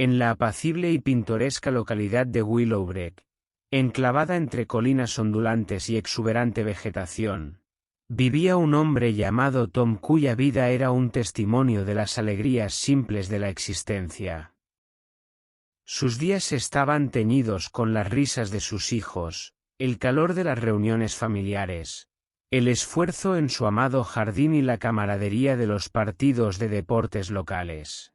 En la apacible y pintoresca localidad de Willowbrook, enclavada entre colinas ondulantes y exuberante vegetación, vivía un hombre llamado Tom cuya vida era un testimonio de las alegrías simples de la existencia. Sus días estaban teñidos con las risas de sus hijos, el calor de las reuniones familiares, el esfuerzo en su amado jardín y la camaradería de los partidos de deportes locales.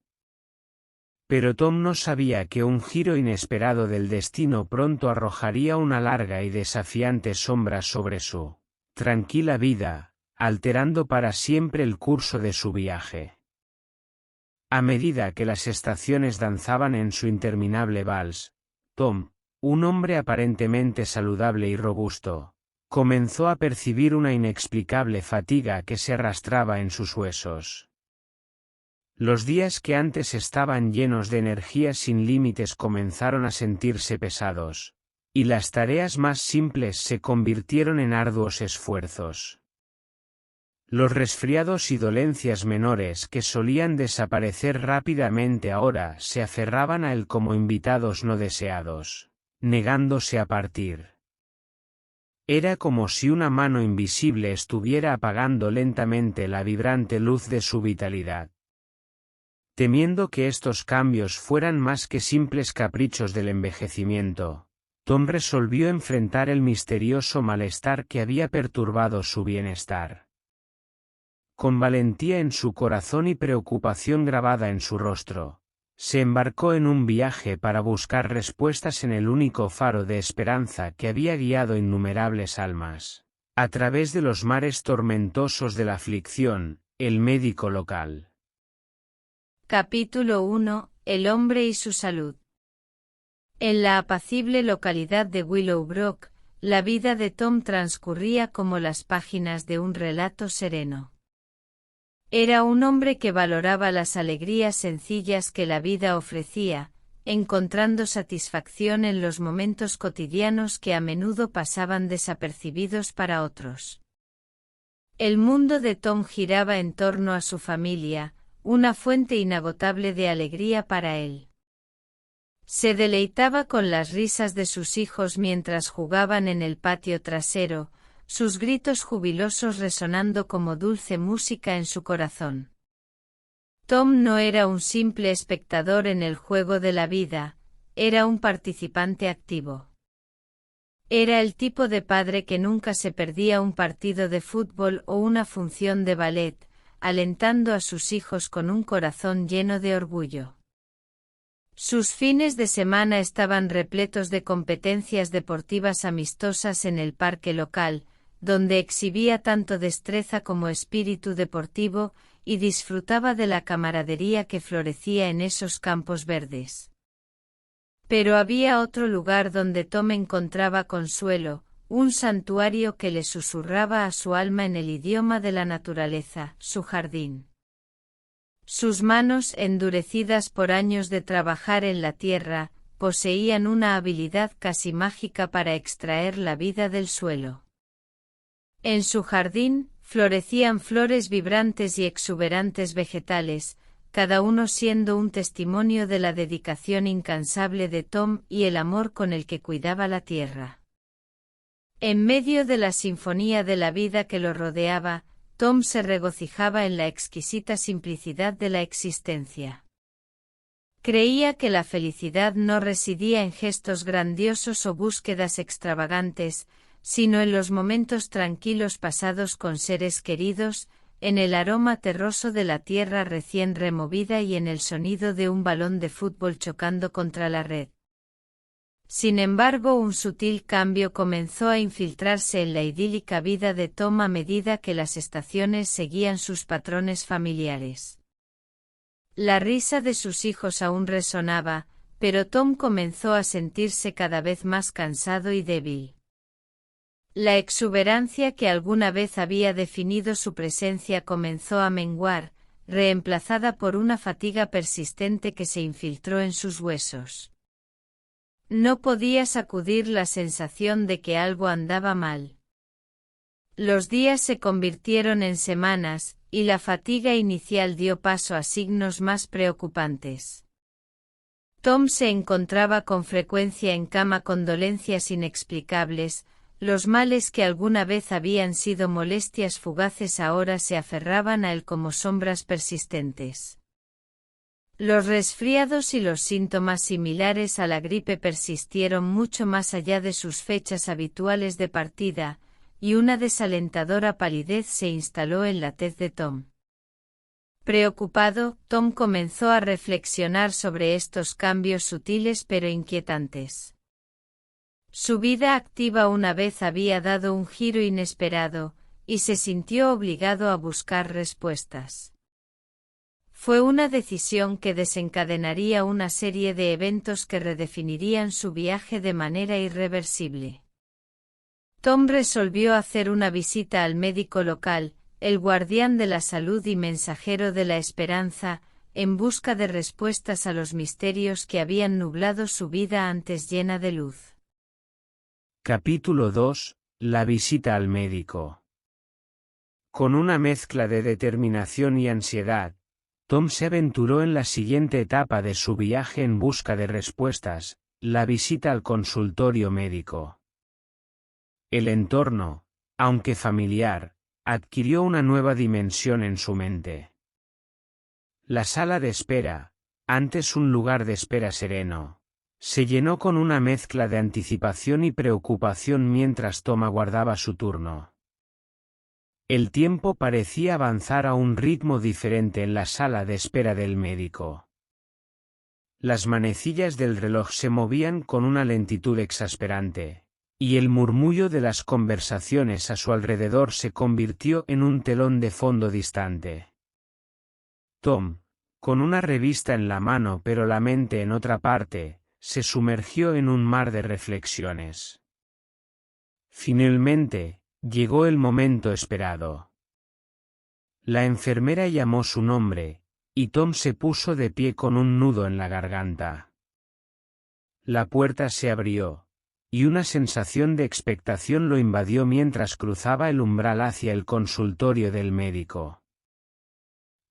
Pero Tom no sabía que un giro inesperado del destino pronto arrojaría una larga y desafiante sombra sobre su tranquila vida, alterando para siempre el curso de su viaje. A medida que las estaciones danzaban en su interminable vals, Tom, un hombre aparentemente saludable y robusto, comenzó a percibir una inexplicable fatiga que se arrastraba en sus huesos. Los días que antes estaban llenos de energía sin límites comenzaron a sentirse pesados, y las tareas más simples se convirtieron en arduos esfuerzos. Los resfriados y dolencias menores que solían desaparecer rápidamente ahora se aferraban a él como invitados no deseados, negándose a partir. Era como si una mano invisible estuviera apagando lentamente la vibrante luz de su vitalidad. Temiendo que estos cambios fueran más que simples caprichos del envejecimiento, Tom resolvió enfrentar el misterioso malestar que había perturbado su bienestar. Con valentía en su corazón y preocupación grabada en su rostro, se embarcó en un viaje para buscar respuestas en el único faro de esperanza que había guiado innumerables almas, a través de los mares tormentosos de la aflicción, el médico local. Capítulo 1. El hombre y su salud. En la apacible localidad de Willowbrook, la vida de Tom transcurría como las páginas de un relato sereno. Era un hombre que valoraba las alegrías sencillas que la vida ofrecía, encontrando satisfacción en los momentos cotidianos que a menudo pasaban desapercibidos para otros. El mundo de Tom giraba en torno a su familia, una fuente inagotable de alegría para él. Se deleitaba con las risas de sus hijos mientras jugaban en el patio trasero, sus gritos jubilosos resonando como dulce música en su corazón. Tom no era un simple espectador en el juego de la vida, era un participante activo. Era el tipo de padre que nunca se perdía un partido de fútbol o una función de ballet, alentando a sus hijos con un corazón lleno de orgullo. Sus fines de semana estaban repletos de competencias deportivas amistosas en el parque local, donde exhibía tanto destreza como espíritu deportivo, y disfrutaba de la camaradería que florecía en esos campos verdes. Pero había otro lugar donde Tom encontraba consuelo, un santuario que le susurraba a su alma en el idioma de la naturaleza, su jardín. Sus manos, endurecidas por años de trabajar en la tierra, poseían una habilidad casi mágica para extraer la vida del suelo. En su jardín, florecían flores vibrantes y exuberantes vegetales, cada uno siendo un testimonio de la dedicación incansable de Tom y el amor con el que cuidaba la tierra. En medio de la sinfonía de la vida que lo rodeaba, Tom se regocijaba en la exquisita simplicidad de la existencia. Creía que la felicidad no residía en gestos grandiosos o búsquedas extravagantes, sino en los momentos tranquilos pasados con seres queridos, en el aroma terroso de la tierra recién removida y en el sonido de un balón de fútbol chocando contra la red. Sin embargo, un sutil cambio comenzó a infiltrarse en la idílica vida de Tom a medida que las estaciones seguían sus patrones familiares. La risa de sus hijos aún resonaba, pero Tom comenzó a sentirse cada vez más cansado y débil. La exuberancia que alguna vez había definido su presencia comenzó a menguar, reemplazada por una fatiga persistente que se infiltró en sus huesos. No podía sacudir la sensación de que algo andaba mal. Los días se convirtieron en semanas, y la fatiga inicial dio paso a signos más preocupantes. Tom se encontraba con frecuencia en cama con dolencias inexplicables. Los males que alguna vez habían sido molestias fugaces ahora se aferraban a él como sombras persistentes. Los resfriados y los síntomas similares a la gripe persistieron mucho más allá de sus fechas habituales de partida, y una desalentadora palidez se instaló en la tez de Tom. Preocupado, Tom comenzó a reflexionar sobre estos cambios sutiles pero inquietantes. Su vida activa una vez había dado un giro inesperado, y se sintió obligado a buscar respuestas. Fue una decisión que desencadenaría una serie de eventos que redefinirían su viaje de manera irreversible. Tom resolvió hacer una visita al médico local, el guardián de la salud y mensajero de la esperanza, en busca de respuestas a los misterios que habían nublado su vida antes llena de luz. Capítulo 2. La visita al médico. Con una mezcla de determinación y ansiedad, Tom se aventuró en la siguiente etapa de su viaje en busca de respuestas, la visita al consultorio médico. El entorno, aunque familiar, adquirió una nueva dimensión en su mente. La sala de espera, antes un lugar de espera sereno, se llenó con una mezcla de anticipación y preocupación mientras Tom aguardaba su turno. El tiempo parecía avanzar a un ritmo diferente en la sala de espera del médico. Las manecillas del reloj se movían con una lentitud exasperante, y el murmullo de las conversaciones a su alrededor se convirtió en un telón de fondo distante. Tom, con una revista en la mano pero la mente en otra parte, se sumergió en un mar de reflexiones. Finalmente, llegó el momento esperado. La enfermera llamó su nombre, y Tom se puso de pie con un nudo en la garganta. La puerta se abrió, y una sensación de expectación lo invadió mientras cruzaba el umbral hacia el consultorio del médico.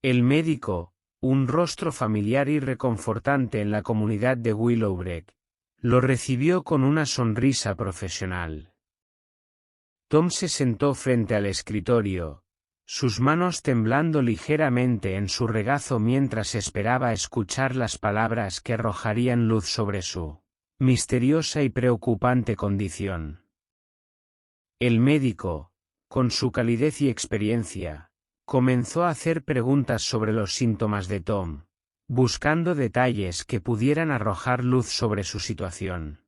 El médico, un rostro familiar y reconfortante en la comunidad de Willowbrook, lo recibió con una sonrisa profesional. Tom se sentó frente al escritorio, sus manos temblando ligeramente en su regazo mientras esperaba escuchar las palabras que arrojarían luz sobre su misteriosa y preocupante condición. El médico, con su calidez y experiencia, comenzó a hacer preguntas sobre los síntomas de Tom, buscando detalles que pudieran arrojar luz sobre su situación.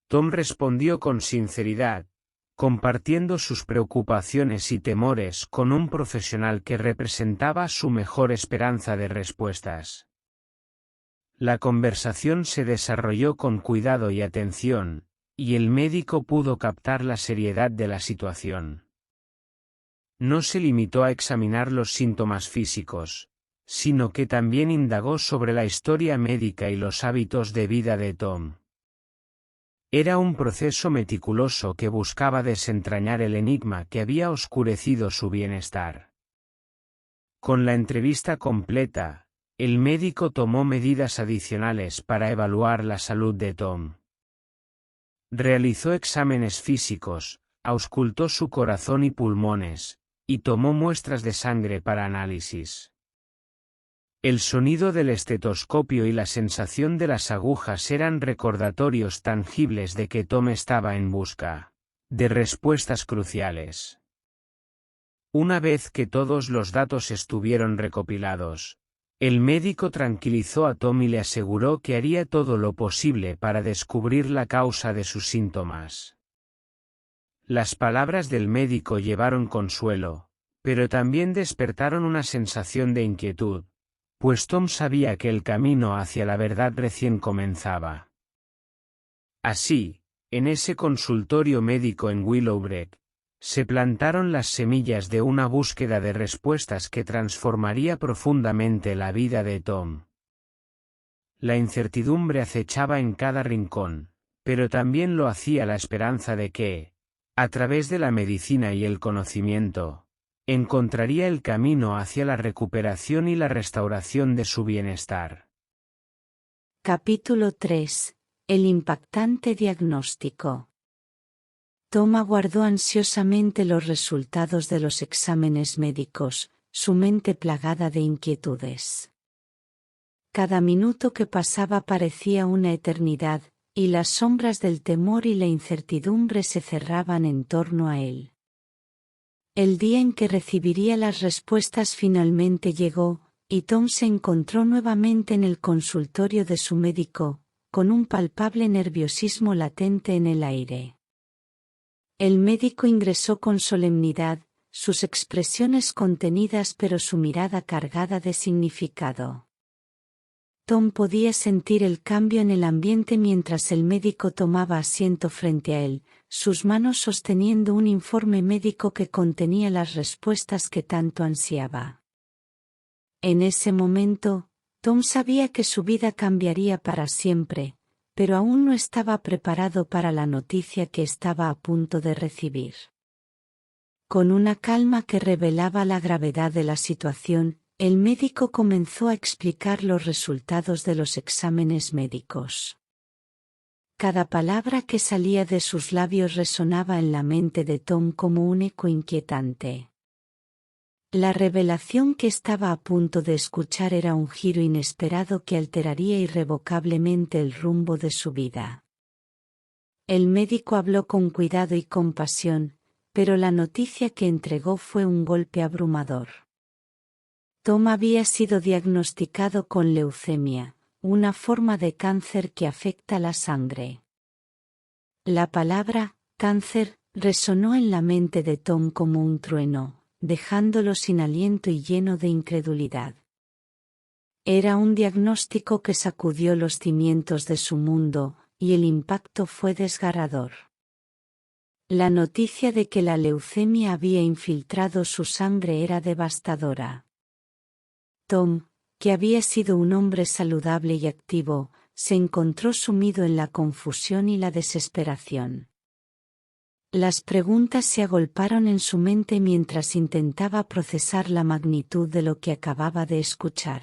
Tom respondió con sinceridad, compartiendo sus preocupaciones y temores con un profesional que representaba su mejor esperanza de respuestas. La conversación se desarrolló con cuidado y atención, y el médico pudo captar la seriedad de la situación. No se limitó a examinar los síntomas físicos, sino que también indagó sobre la historia médica y los hábitos de vida de Tom. Era un proceso meticuloso que buscaba desentrañar el enigma que había oscurecido su bienestar. Con la entrevista completa, el médico tomó medidas adicionales para evaluar la salud de Tom. Realizó exámenes físicos, auscultó su corazón y pulmones, y tomó muestras de sangre para análisis. El sonido del estetoscopio y la sensación de las agujas eran recordatorios tangibles de que Tom estaba en busca de respuestas cruciales. Una vez que todos los datos estuvieron recopilados, el médico tranquilizó a Tom y le aseguró que haría todo lo posible para descubrir la causa de sus síntomas. Las palabras del médico llevaron consuelo, pero también despertaron una sensación de inquietud, pues Tom sabía que el camino hacia la verdad recién comenzaba. Así, en ese consultorio médico en Willowbrook, se plantaron las semillas de una búsqueda de respuestas que transformaría profundamente la vida de Tom. La incertidumbre acechaba en cada rincón, pero también lo hacía la esperanza de que, a través de la medicina y el conocimiento, encontraría el camino hacia la recuperación y la restauración de su bienestar. Capítulo 3. El impactante diagnóstico. Tom aguardó ansiosamente los resultados de los exámenes médicos, su mente plagada de inquietudes. Cada minuto que pasaba parecía una eternidad, y las sombras del temor y la incertidumbre se cerraban en torno a él. El día en que recibiría las respuestas finalmente llegó, y Tom se encontró nuevamente en el consultorio de su médico, con un palpable nerviosismo latente en el aire. El médico ingresó con solemnidad, sus expresiones contenidas pero su mirada cargada de significado. Tom podía sentir el cambio en el ambiente mientras el médico tomaba asiento frente a él, sus manos sosteniendo un informe médico que contenía las respuestas que tanto ansiaba. En ese momento, Tom sabía que su vida cambiaría para siempre, pero aún no estaba preparado para la noticia que estaba a punto de recibir. Con una calma que revelaba la gravedad de la situación, el médico comenzó a explicar los resultados de los exámenes médicos. Cada palabra que salía de sus labios resonaba en la mente de Tom como un eco inquietante. La revelación que estaba a punto de escuchar era un giro inesperado que alteraría irrevocablemente el rumbo de su vida. El médico habló con cuidado y compasión, pero la noticia que entregó fue un golpe abrumador. Tom había sido diagnosticado con leucemia, una forma de cáncer que afecta la sangre. La palabra cáncer resonó en la mente de Tom como un trueno, dejándolo sin aliento y lleno de incredulidad. Era un diagnóstico que sacudió los cimientos de su mundo, y el impacto fue desgarrador. La noticia de que la leucemia había infiltrado su sangre era devastadora. Tom, que había sido un hombre saludable y activo, se encontró sumido en la confusión y la desesperación. Las preguntas se agolparon en su mente mientras intentaba procesar la magnitud de lo que acababa de escuchar.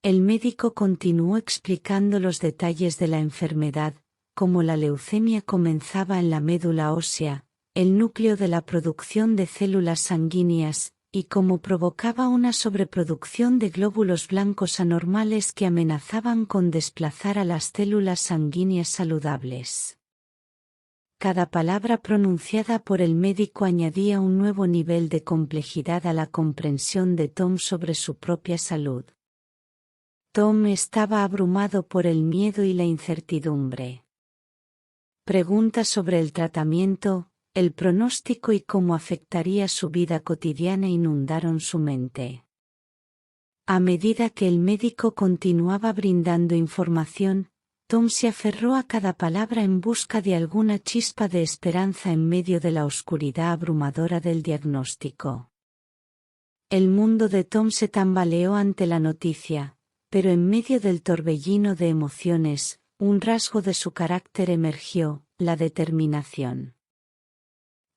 El médico continuó explicando los detalles de la enfermedad, cómo la leucemia comenzaba en la médula ósea, el núcleo de la producción de células sanguíneas, y cómo provocaba una sobreproducción de glóbulos blancos anormales que amenazaban con desplazar a las células sanguíneas saludables. Cada palabra pronunciada por el médico añadía un nuevo nivel de complejidad a la comprensión de Tom sobre su propia salud. Tom estaba abrumado por el miedo y la incertidumbre. Preguntas sobre el tratamiento, el pronóstico y cómo afectaría su vida cotidiana inundaron su mente. A medida que el médico continuaba brindando información, Tom se aferró a cada palabra en busca de alguna chispa de esperanza en medio de la oscuridad abrumadora del diagnóstico. El mundo de Tom se tambaleó ante la noticia, pero en medio del torbellino de emociones, un rasgo de su carácter emergió, la determinación.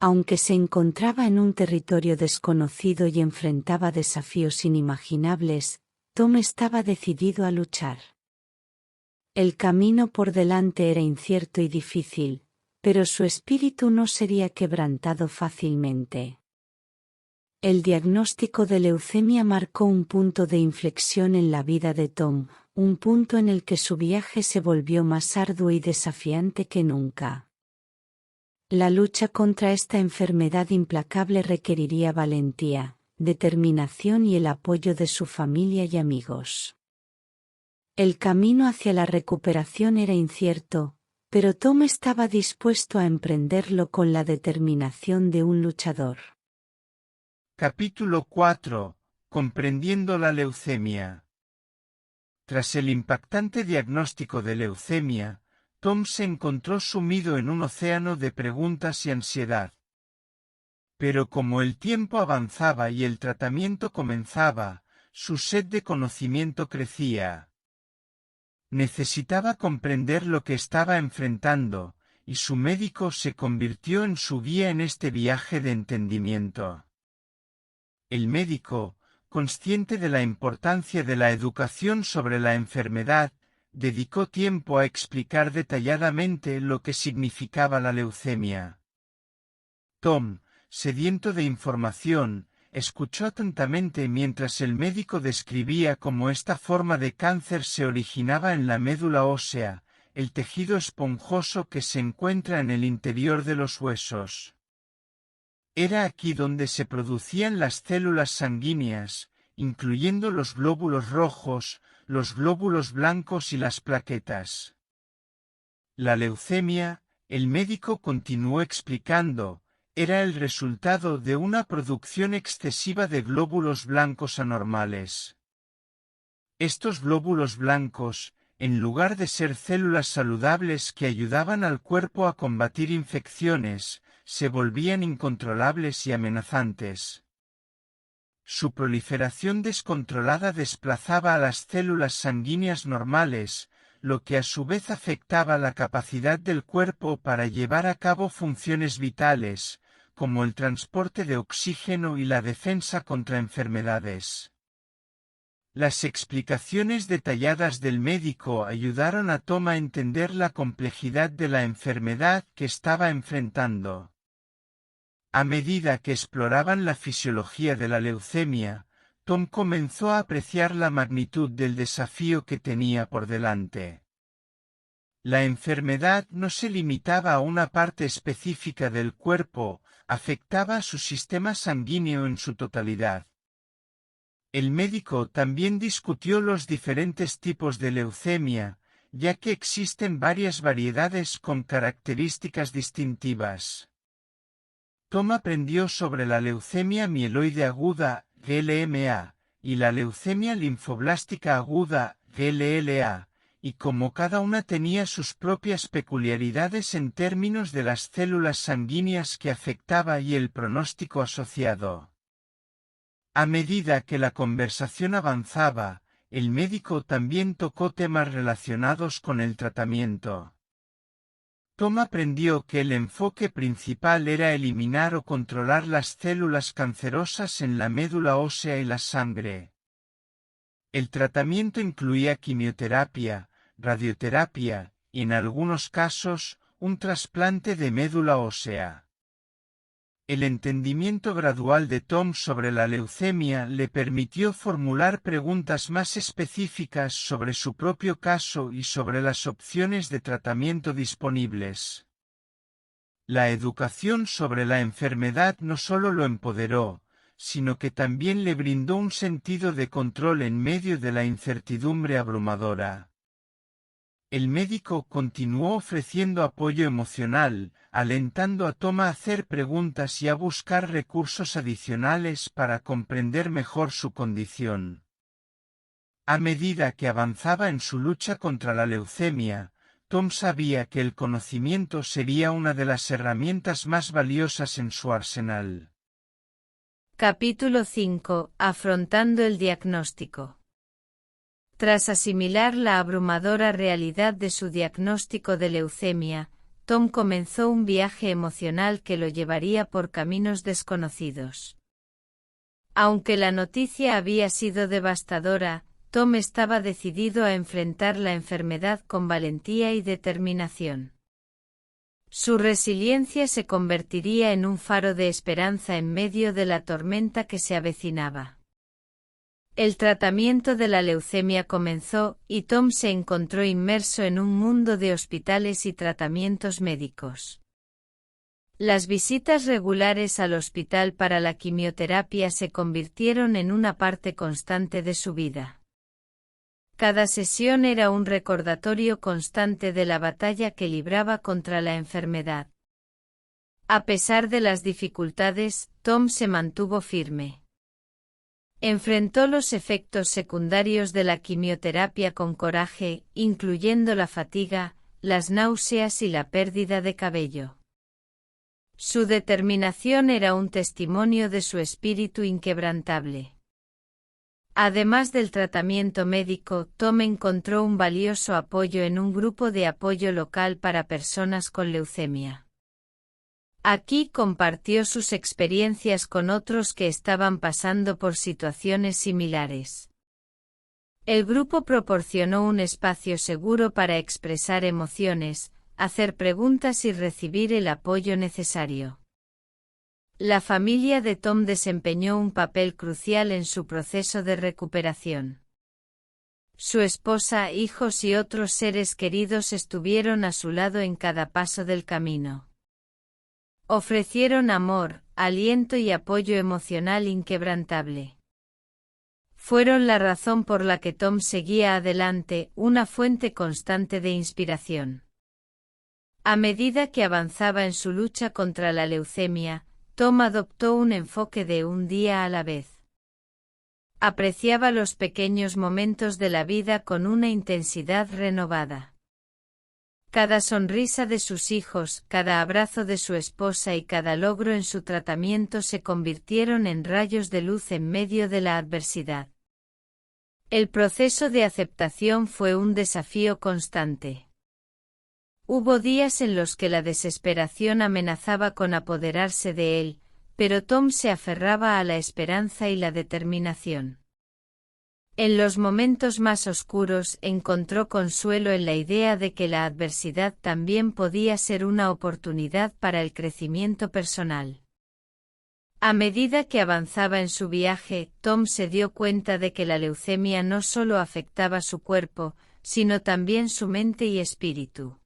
Aunque se encontraba en un territorio desconocido y enfrentaba desafíos inimaginables, Tom estaba decidido a luchar. El camino por delante era incierto y difícil, pero su espíritu no sería quebrantado fácilmente. El diagnóstico de leucemia marcó un punto de inflexión en la vida de Tom, un punto en el que su viaje se volvió más arduo y desafiante que nunca. La lucha contra esta enfermedad implacable requeriría valentía, determinación y el apoyo de su familia y amigos. El camino hacia la recuperación era incierto, pero Tom estaba dispuesto a emprenderlo con la determinación de un luchador. Capítulo 4. Comprendiendo la leucemia. Tras el impactante diagnóstico de leucemia, Tom se encontró sumido en un océano de preguntas y ansiedad. Pero como el tiempo avanzaba y el tratamiento comenzaba, su sed de conocimiento crecía. Necesitaba comprender lo que estaba enfrentando, y su médico se convirtió en su guía en este viaje de entendimiento. El médico, consciente de la importancia de la educación sobre la enfermedad, dedicó tiempo a explicar detalladamente lo que significaba la leucemia. Tom, sediento de información, escuchó atentamente mientras el médico describía cómo esta forma de cáncer se originaba en la médula ósea, el tejido esponjoso que se encuentra en el interior de los huesos. Era aquí donde se producían las células sanguíneas, incluyendo los glóbulos rojos, los glóbulos blancos y las plaquetas. La leucemia, el médico continuó explicando, era el resultado de una producción excesiva de glóbulos blancos anormales. Estos glóbulos blancos, en lugar de ser células saludables que ayudaban al cuerpo a combatir infecciones, se volvían incontrolables y amenazantes. Su proliferación descontrolada desplazaba a las células sanguíneas normales, lo que a su vez afectaba la capacidad del cuerpo para llevar a cabo funciones vitales, como el transporte de oxígeno y la defensa contra enfermedades. Las explicaciones detalladas del médico ayudaron a Tom a entender la complejidad de la enfermedad que estaba enfrentando. A medida que exploraban la fisiología de la leucemia, Tom comenzó a apreciar la magnitud del desafío que tenía por delante. La enfermedad no se limitaba a una parte específica del cuerpo, afectaba a su sistema sanguíneo en su totalidad. El médico también discutió los diferentes tipos de leucemia, ya que existen varias variedades con características distintivas. Tom aprendió sobre la leucemia mieloide aguda, LMA, y la leucemia linfoblástica aguda, LLA, y cómo cada una tenía sus propias peculiaridades en términos de las células sanguíneas que afectaba y el pronóstico asociado. A medida que la conversación avanzaba, el médico también tocó temas relacionados con el tratamiento. Tom aprendió que el enfoque principal era eliminar o controlar las células cancerosas en la médula ósea y la sangre. El tratamiento incluía quimioterapia, radioterapia y, en algunos casos, un trasplante de médula ósea. El entendimiento gradual de Tom sobre la leucemia le permitió formular preguntas más específicas sobre su propio caso y sobre las opciones de tratamiento disponibles. La educación sobre la enfermedad no solo lo empoderó, sino que también le brindó un sentido de control en medio de la incertidumbre abrumadora. El médico continuó ofreciendo apoyo emocional, alentando a Tom a hacer preguntas y a buscar recursos adicionales para comprender mejor su condición. A medida que avanzaba en su lucha contra la leucemia, Tom sabía que el conocimiento sería una de las herramientas más valiosas en su arsenal. Capítulo 5. Afrontando el diagnóstico. Tras asimilar la abrumadora realidad de su diagnóstico de leucemia, Tom comenzó un viaje emocional que lo llevaría por caminos desconocidos. Aunque la noticia había sido devastadora, Tom estaba decidido a enfrentar la enfermedad con valentía y determinación. Su resiliencia se convertiría en un faro de esperanza en medio de la tormenta que se avecinaba. El tratamiento de la leucemia comenzó, y Tom se encontró inmerso en un mundo de hospitales y tratamientos médicos. Las visitas regulares al hospital para la quimioterapia se convirtieron en una parte constante de su vida. Cada sesión era un recordatorio constante de la batalla que libraba contra la enfermedad. A pesar de las dificultades, Tom se mantuvo firme. Enfrentó los efectos secundarios de la quimioterapia con coraje, incluyendo la fatiga, las náuseas y la pérdida de cabello. Su determinación era un testimonio de su espíritu inquebrantable. Además del tratamiento médico, Tom encontró un valioso apoyo en un grupo de apoyo local para personas con leucemia. Aquí compartió sus experiencias con otros que estaban pasando por situaciones similares. El grupo proporcionó un espacio seguro para expresar emociones, hacer preguntas y recibir el apoyo necesario. La familia de Tom desempeñó un papel crucial en su proceso de recuperación. Su esposa, hijos y otros seres queridos estuvieron a su lado en cada paso del camino. Ofrecieron amor, aliento y apoyo emocional inquebrantable. Fueron la razón por la que Tom seguía adelante, una fuente constante de inspiración. A medida que avanzaba en su lucha contra la leucemia, Tom adoptó un enfoque de un día a la vez. Apreciaba los pequeños momentos de la vida con una intensidad renovada. Cada sonrisa de sus hijos, cada abrazo de su esposa y cada logro en su tratamiento se convirtieron en rayos de luz en medio de la adversidad. El proceso de aceptación fue un desafío constante. Hubo días en los que la desesperación amenazaba con apoderarse de él, pero Tom se aferraba a la esperanza y la determinación. En los momentos más oscuros encontró consuelo en la idea de que la adversidad también podía ser una oportunidad para el crecimiento personal. A medida que avanzaba en su viaje, Tom se dio cuenta de que la leucemia no solo afectaba su cuerpo, sino también su mente y espíritu.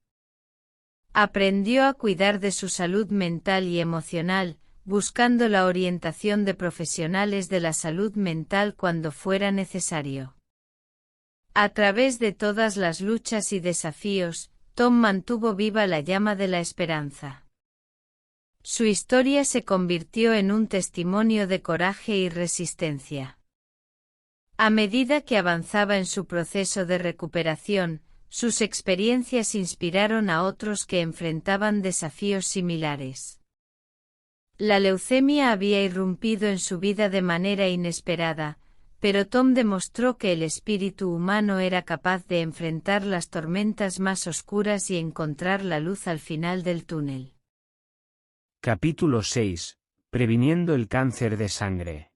Aprendió a cuidar de su salud mental y emocional, buscando la orientación de profesionales de la salud mental cuando fuera necesario. A través de todas las luchas y desafíos, Tom mantuvo viva la llama de la esperanza. Su historia se convirtió en un testimonio de coraje y resistencia. A medida que avanzaba en su proceso de recuperación, sus experiencias inspiraron a otros que enfrentaban desafíos similares. La leucemia había irrumpido en su vida de manera inesperada, pero Tom demostró que el espíritu humano era capaz de enfrentar las tormentas más oscuras y encontrar la luz al final del túnel. Capítulo 6. Previniendo el cáncer de sangre.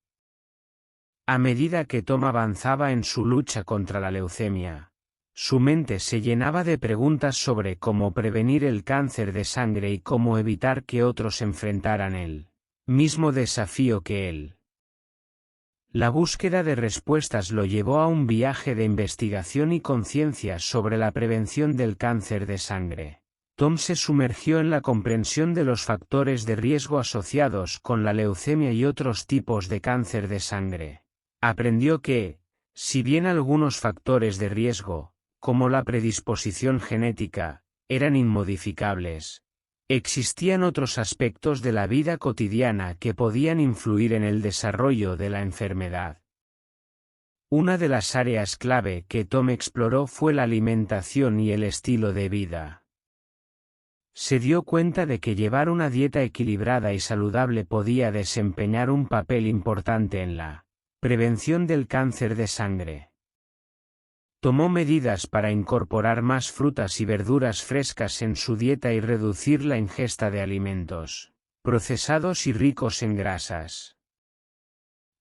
A medida que Tom avanzaba en su lucha contra la leucemia, su mente se llenaba de preguntas sobre cómo prevenir el cáncer de sangre y cómo evitar que otros enfrentaran el mismo desafío que él. La búsqueda de respuestas lo llevó a un viaje de investigación y conciencia sobre la prevención del cáncer de sangre. Tom se sumergió en la comprensión de los factores de riesgo asociados con la leucemia y otros tipos de cáncer de sangre. Aprendió que, si bien algunos factores de riesgo, como la predisposición genética, eran inmodificables, existían otros aspectos de la vida cotidiana que podían influir en el desarrollo de la enfermedad. Una de las áreas clave que Tom exploró fue la alimentación y el estilo de vida. Se dio cuenta de que llevar una dieta equilibrada y saludable podía desempeñar un papel importante en la prevención del cáncer de sangre. Tomó medidas para incorporar más frutas y verduras frescas en su dieta y reducir la ingesta de alimentos procesados y ricos en grasas.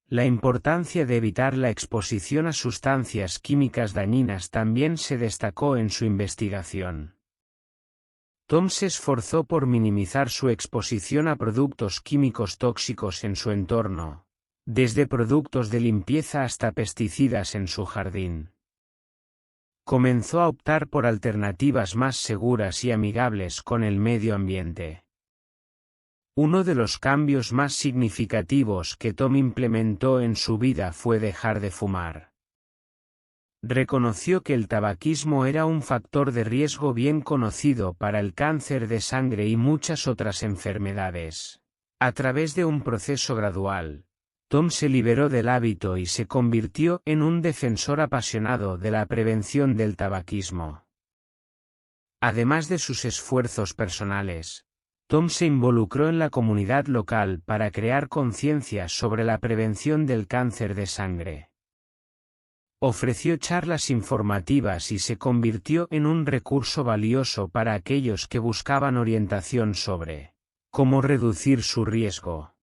La importancia de evitar la exposición a sustancias químicas dañinas también se destacó en su investigación. Tom se esforzó por minimizar su exposición a productos químicos tóxicos en su entorno, desde productos de limpieza hasta pesticidas en su jardín. Comenzó a optar por alternativas más seguras y amigables con el medio ambiente. Uno de los cambios más significativos que Tom implementó en su vida fue dejar de fumar. Reconoció que el tabaquismo era un factor de riesgo bien conocido para el cáncer de sangre y muchas otras enfermedades. A través de un proceso gradual, Tom se liberó del hábito y se convirtió en un defensor apasionado de la prevención del tabaquismo. Además de sus esfuerzos personales, Tom se involucró en la comunidad local para crear conciencia sobre la prevención del cáncer de sangre. Ofreció charlas informativas y se convirtió en un recurso valioso para aquellos que buscaban orientación sobre cómo reducir su riesgo.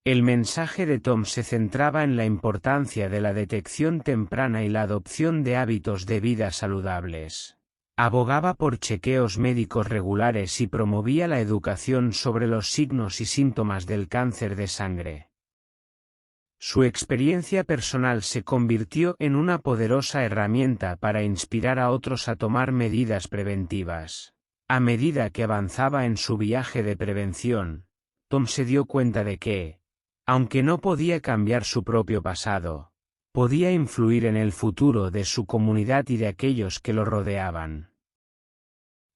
El mensaje de Tom se centraba en la importancia de la detección temprana y la adopción de hábitos de vida saludables. Abogaba por chequeos médicos regulares y promovía la educación sobre los signos y síntomas del cáncer de sangre. Su experiencia personal se convirtió en una poderosa herramienta para inspirar a otros a tomar medidas preventivas. A medida que avanzaba en su viaje de prevención, Tom se dio cuenta de que, aunque no podía cambiar su propio pasado, podía influir en el futuro de su comunidad y de aquellos que lo rodeaban.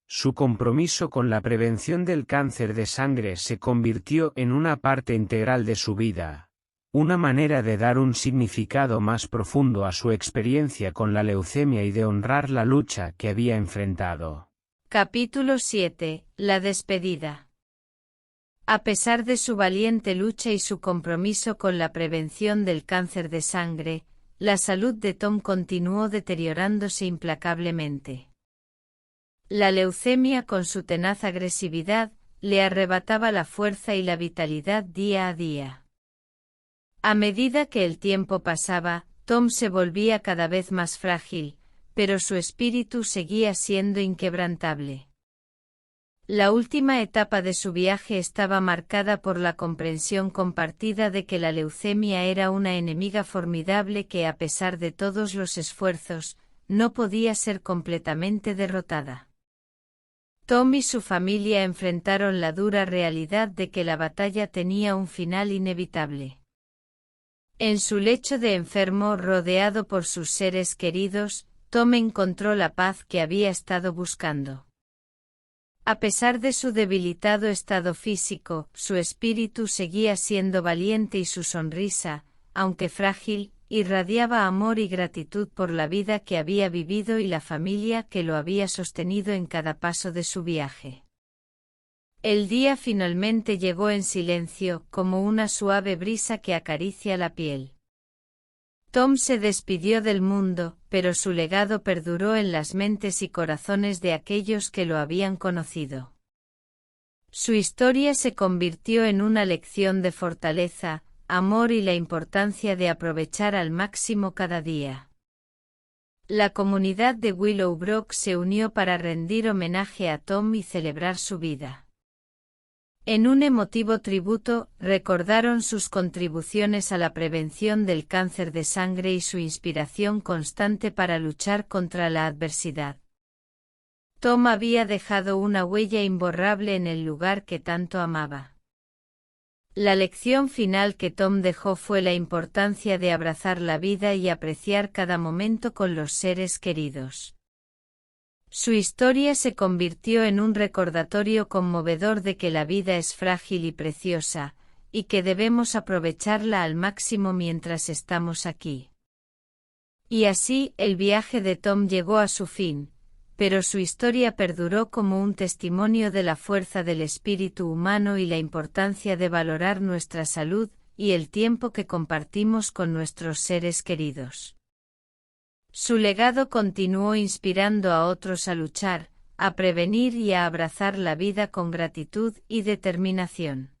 Su compromiso con la prevención del cáncer de sangre se convirtió en una parte integral de su vida, una manera de dar un significado más profundo a su experiencia con la leucemia y de honrar la lucha que había enfrentado. Capítulo 7. La despedida. A pesar de su valiente lucha y su compromiso con la prevención del cáncer de sangre, la salud de Tom continuó deteriorándose implacablemente. La leucemia, con su tenaz agresividad, le arrebataba la fuerza y la vitalidad día a día. A medida que el tiempo pasaba, Tom se volvía cada vez más frágil, pero su espíritu seguía siendo inquebrantable. La última etapa de su viaje estaba marcada por la comprensión compartida de que la leucemia era una enemiga formidable que, a pesar de todos los esfuerzos, no podía ser completamente derrotada. Tom y su familia enfrentaron la dura realidad de que la batalla tenía un final inevitable. En su lecho de enfermo, rodeado por sus seres queridos, Tom encontró la paz que había estado buscando. A pesar de su debilitado estado físico, su espíritu seguía siendo valiente y su sonrisa, aunque frágil, irradiaba amor y gratitud por la vida que había vivido y la familia que lo había sostenido en cada paso de su viaje. El día finalmente llegó en silencio, como una suave brisa que acaricia la piel. Tom se despidió del mundo, pero su legado perduró en las mentes y corazones de aquellos que lo habían conocido. Su historia se convirtió en una lección de fortaleza, amor y la importancia de aprovechar al máximo cada día. La comunidad de Willowbrook se unió para rendir homenaje a Tom y celebrar su vida. En un emotivo tributo, recordaron sus contribuciones a la prevención del cáncer de sangre y su inspiración constante para luchar contra la adversidad. Tom había dejado una huella imborrable en el lugar que tanto amaba. La lección final que Tom dejó fue la importancia de abrazar la vida y apreciar cada momento con los seres queridos. Su historia se convirtió en un recordatorio conmovedor de que la vida es frágil y preciosa, y que debemos aprovecharla al máximo mientras estamos aquí. Y así, el viaje de Tom llegó a su fin, pero su historia perduró como un testimonio de la fuerza del espíritu humano y la importancia de valorar nuestra salud y el tiempo que compartimos con nuestros seres queridos. Su legado continuó inspirando a otros a luchar, a prevenir y a abrazar la vida con gratitud y determinación.